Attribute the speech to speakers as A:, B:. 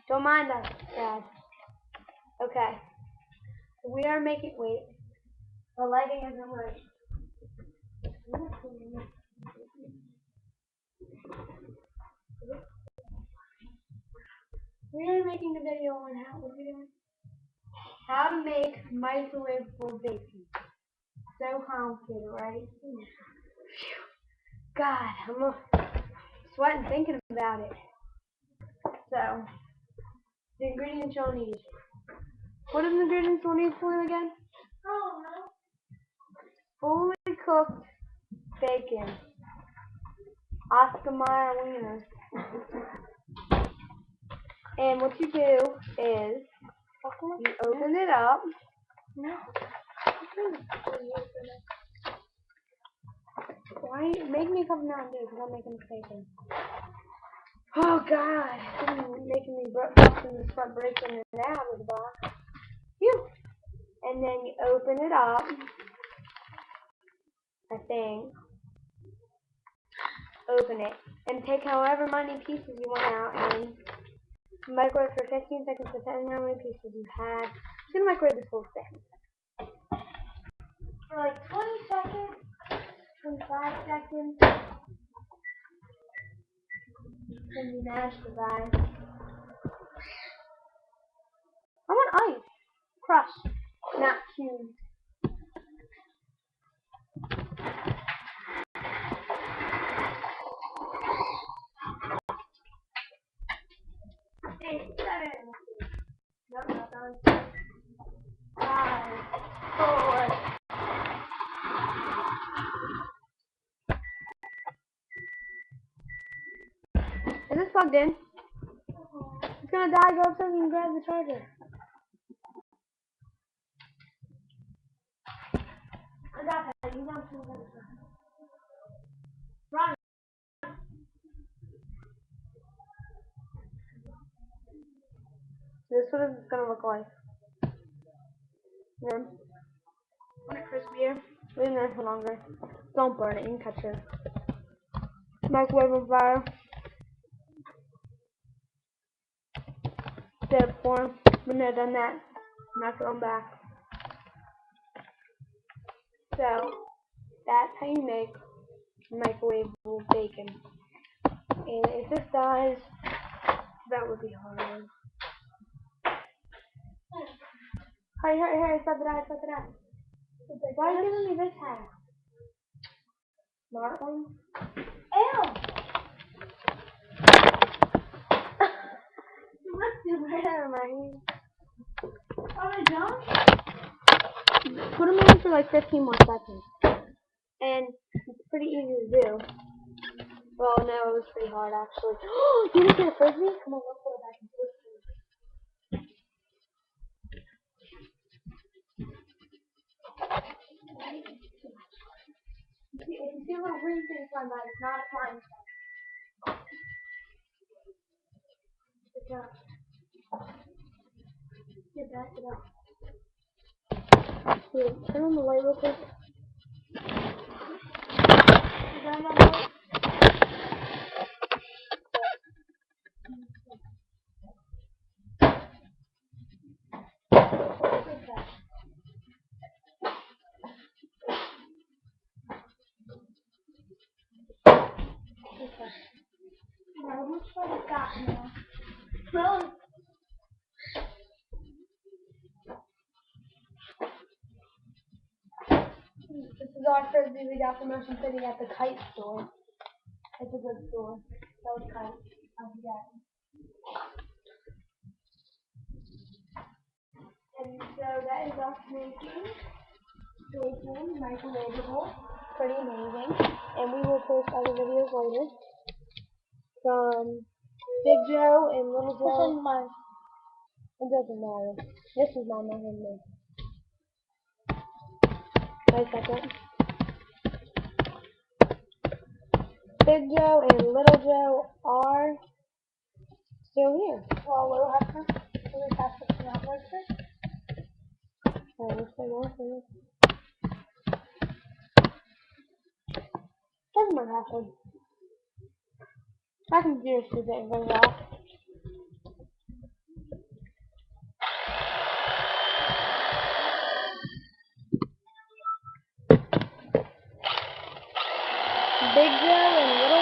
A: Don't mind us, Dad. Okay. We are making. Wait. The lighting isn't right. We are making a video on how to make microwaveable bacon. So complicated, right? God, I'm sweating thinking about it. So, the ingredients you'll need. What are the ingredients we'll need for it again? Oh, no. Fully cooked bacon. Oscar Mayer wieners. And what you do is you open it up. No. Why make me a cup of Mountain Dew because I'm making bacon. Oh God, it's making me busting the sweat breaking it out of the box. Phew. And then you open it up. I think. Open it and take however many pieces you want out and microwave for 15 seconds depending on how many pieces you have. I'm gonna microwave this whole thing for like 20 seconds, 25 seconds. Then you mash the rice. I want ice, crushed, not cubed. No, not done. 5, 4. Is this plugged in? It's gonna die. Go upstairs and grab the charger. I got that. You don't see that. Run. This is what it's gonna look like. Yeah. Want it crispier? Leave it there for longer. Don't burn it. You can catch your microwave fire. Therefore, when they're done that, knock it on back. So, that's how you make microwavable bacon. And if this dies, that would be hard. Hurry, stop it out. Why are you giving me this hat? Smart one? Ew! What's the matter, man? Are they done? Put them in for like 15 more seconds. And it's pretty easy to do. Well, no, it was pretty hard actually. You didn't get a frisbee? Come on, let's put it back into this. If you see a little green thing flying by, it's not a flying stuff. Good job. Here, back it up. Here, turn on the light real quick. Turn on the light. Now, which one is that now? Well, this is our frisbee we got from Ocean City at the kite store. It's a good store. Those kites. I'll be that. And so that is us making bacon microwavable. Pretty amazing. And we will post other videos later. From Big Joe and Little Joe. This is mine. It doesn't matter. This is my handmade. Wait a second. Big Joe and Little Joe are still here. Well, we'll have to pass this out later. Doesn't matter happen. I can do this to get it off. big dough and little